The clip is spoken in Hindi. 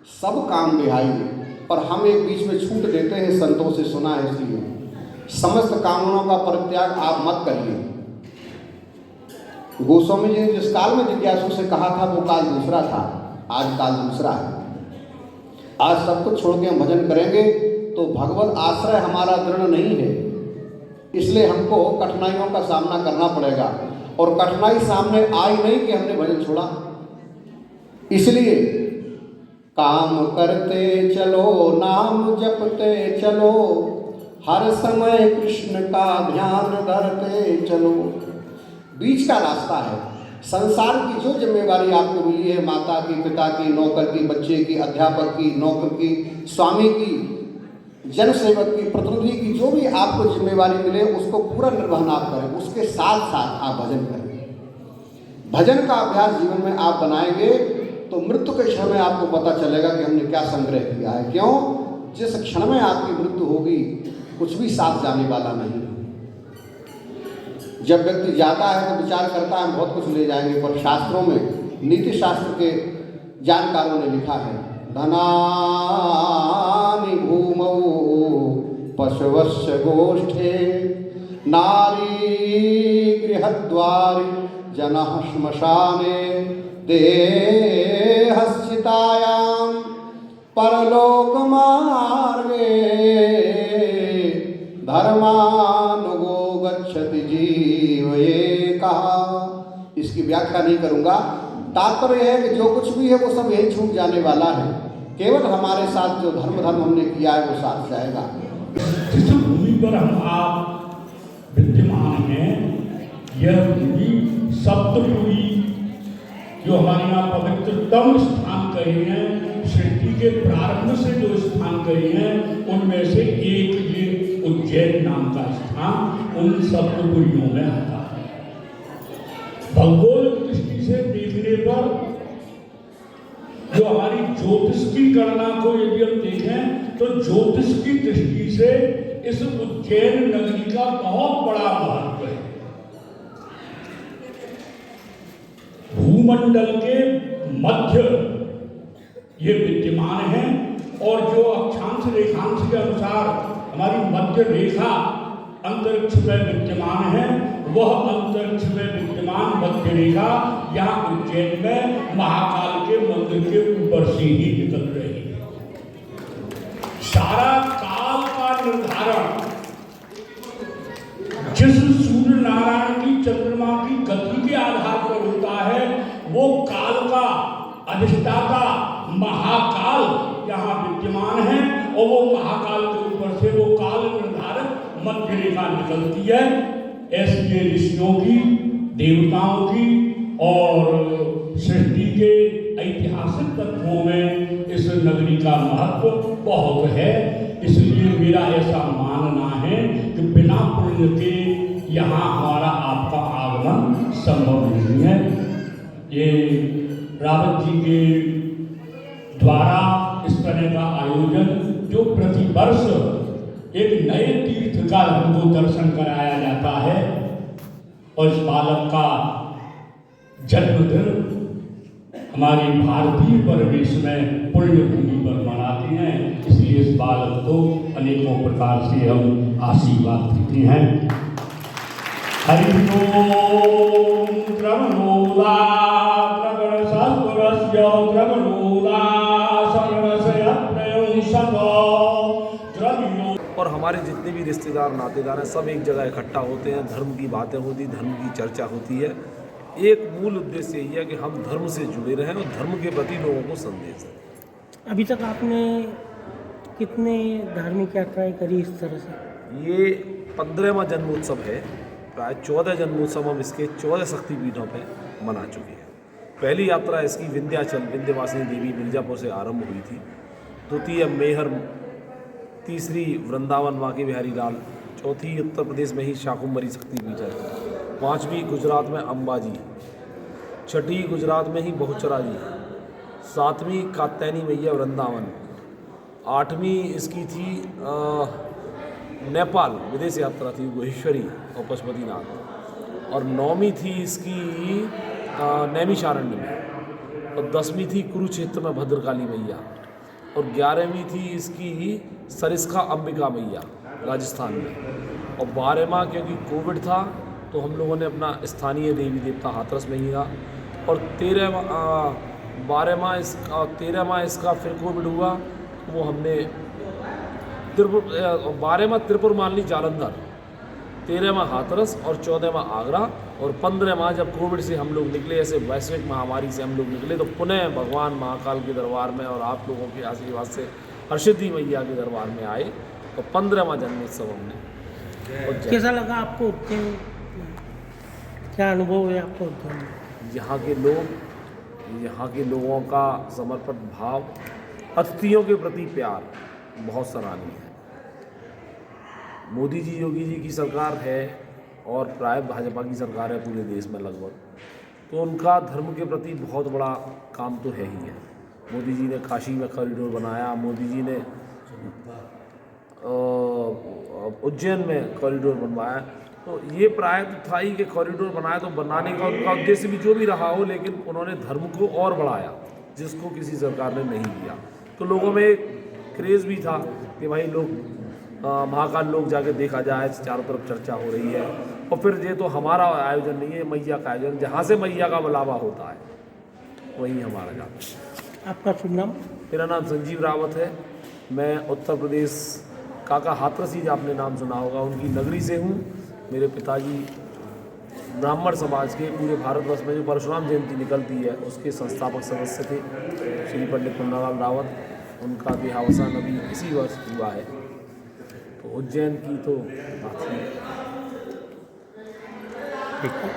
सब काम बिहाई, पर हम एक बीच में छूट देते हैं, संतों से सुना है इसलिए। समस्त कामनाओं का परित्याग आप मत करिए। गोस्वामी जी ने जिस काल में जिज्ञासु से कहा था वो काल दूसरा था, आज काल दूसरा है। आज सब कुछ छोड़ के हम भजन करेंगे तो भगवत आश्रय हमारा दृढ़ नहीं है, इसलिए हमको कठिनाइयों का सामना करना पड़ेगा। और कठिनाई सामने आई नहीं कि हमने भजन छोड़ा। इसलिए काम करते चलो, नाम जपते चलो, हर समय कृष्ण का ध्यान धरते चलो। बीच का रास्ता है। संसार की जो जिम्मेवारी आपको मिली है, माता की, पिता की, नौकर की, बच्चे की, अध्यापक की, नौकर की, स्वामी की, जनसेवक की, प्रतिनिधि की, जो भी आपको जिम्मेवारी मिले उसको पूरा निर्वहन आप करें। उसके साथ साथ आप भजन करें। भजन का अभ्यास जीवन में आप बनाएंगे तो मृत्यु के क्षण में आपको पता चलेगा कि हमने क्या संग्रह किया है। क्यों? जिस क्षण में आपकी मृत्यु होगी कुछ भी साथ जाने वाला नहीं। जब व्यक्ति जाता है तो विचार करता है हम बहुत कुछ ले जाएंगे, पर शास्त्रों में, नीति शास्त्र के जानकारों ने लिखा है, धनानि भूमौ पशवस्य गोष्ठे, नारी गृहद्वारि जनः श्मशाने, देहस्थितायां परलोक मार्गे, धर्मानुगो गच्छति जीव ये कहा। इसकी व्याख्या नहीं करूंगा। तात्पर्य है कि जो कुछ भी है वो सब यही छूट जाने वाला है। केवल हमारे साथ जो धर्म हमने किया है वो साथ जाएगा। जिस भूमि पर हम आप विद्यमान हैं, यह भूमि सप्तपुरी, जो हमारे यहाँ पवित्रतम स्थान कहे हैं, सृष्टि के प्रारंभ से जो स्थान कहे हैं, उनमें से एक ये उज्जैन नाम का स्थान उन सप्तपुरियों में आता है। भौगोलिक दृष्टि से देखने पर जो हमारी ज्योतिष की गणना को यदि हम देखें तो ज्योतिष की दृष्टि से इस उज्जैन नगरी का बहुत बड़ा महत्व है। भूमंडल के मध्य ये विद्यमान है और जो अक्षांश रेखांश के अनुसार हमारी मध्य रेखा अंतरिक्ष में विद्यमान है, वह अंतरिक्ष में विद्यमान मध्य रेखा यहाँ उज्जैन में महाकाल के मंदिर के ऊपर से ही निकल रही है। सारा काल का निर्धारण जिस सूर्य नारायण की चंद्रमा की गति के आधार पर होता है, वो काल का अधिष्ठाता महाकाल यहाँ विद्यमान है और वो महाकाल के ऊपर से वो काल निर्धारक मध्य रेखा निकलती है। ऐसे ये ऋषियों की, देवताओं की और सृष्टि के ऐतिहासिक तत्वों में इस नगरी का महत्व बहुत है। इसलिए मेरा ऐसा मानना है कि बिना पुण्य के यहाँ हमारा आपका आगमन संभव नहीं है। ये रावत जी के द्वारा इस तरह का आयोजन जो प्रतिवर्ष एक नए तीर्थ का हमको दर्शन कराया जाता है और इस बालक का जन्मदिन हमारी भारतीय परिवेश में पुण्य भूमि पर मनाते हैं। इसलिए इस बालक को अनेकों प्रकार से हम आशीर्वाद देते हैं। हरि ओम द्रवणोला द्रवण सस्वरस्य द्रवणोला सर्वस्य अप्रेम सभो द्रविणो। और हमारे जितने भी रिश्तेदार नातेदार हैं सब एक जगह इकट्ठा होते हैं, धर्म की बातें होती, धर्म की चर्चा होती है। एक मूल उद्देश्य यही है कि हम धर्म से जुड़े रहें और धर्म के प्रति लोगों को संदेश दें। अभी तक आपने कितने धार्मिक यात्राएं करी इस तरह से? ये 15वां जन्मोत्सव है। प्राय 14 जन्मोत्सव हम इसके 14 शक्तिपीठों पे मना चुके हैं। पहली यात्रा इसकी विंध्याचल विंध्यवासिनी देवी मिर्जापुर से आरंभ हुई थी। द्वितीय मेहर, तीसरी वृंदावन बांके बिहारी लाल, चौथी उत्तर प्रदेश में ही शाकुंभरी शक्तिपीठ है, पांचवी गुजरात में अंबाजी, छठी गुजरात में ही बहुचरा जी, सातवीं कात्यायनी मैया वृंदावन, आठवीं इसकी थी नेपाल विदेश यात्रा थी गोहेश्वरी और पशुपतिनाथ, और नौवीं थी इसकी नैमिषारण्य में, और 10वीं थी कुरुक्षेत्र में भद्रकाली मैया, और 11वीं थी इसकी सरिस्का अंबिका मैया राजस्थान में। और 12वां क्योंकि कोविड था तो हम लोगों ने अपना स्थानीय देवी देवता हाथरस में ही था। और 13वां इसका फिर कोविड हुआ, वो हमने 12वां त्रिपुर मालनी जालंधर, 13वां हाथरस और 14वां आगरा और 15वां जब कोविड से हम लोग निकले, ऐसे वैश्विक महामारी से हम लोग निकले, तो पुनः भगवान महाकाल के दरबार में और आप लोगों के आशीर्वाद से हर्षिद्धि मैया के दरबार में आए, तो 15वां जन्मोत्सव हमने। और कैसा लगा आपको उज्जैन? क्या अनुभव है आपको उज्जैन में? यहाँ के लोगों का समर्पित भाव, अतिथियों के प्रति प्यार बहुत सराहनीय है। मोदी जी योगी जी की सरकार है और प्राय भाजपा की सरकार है पूरे देश में लगभग, तो उनका धर्म के प्रति बहुत बड़ा काम तो है ही है। मोदी जी ने काशी में कॉरिडोर बनाया, मोदी जी ने उज्जैन में कॉरिडोर बनवाया, तो ये प्राय तो था ही कि कॉरिडोर बनाया, तो बनाने का उनका उद्देश्य भी जो भी रहा हो, लेकिन उन्होंने धर्म को और बढ़ाया जिसको किसी सरकार ने नहीं किया। तो लोगों में एक क्रेज़ भी था कि भाई लोग महाकाल लोग जाके देखा जाए, चारों तरफ चर्चा हो रही है। और फिर ये तो हमारा आयोजन नहीं है, मैया का आयोजन, जहाँ से मैया का बुलावा होता है वहीं हमारा जाता है। आपका शुभ नाम? मेरा नाम संजीव रावत है। मैं उत्तर प्रदेश काका हाथरस ही आपने नाम सुना होगा, उनकी नगरी से हूँ। मेरे पिताजी ब्राह्मण समाज के पूरे भारतवर्ष में जो परशुराम जयंती निकलती है उसके संस्थापक सदस्य थे श्री पंडित पुन्नालाल रावत। उनका देहावसान अभी इसी वर्ष हुआ है। तो उज्जैन की तो बात ही ठीक है।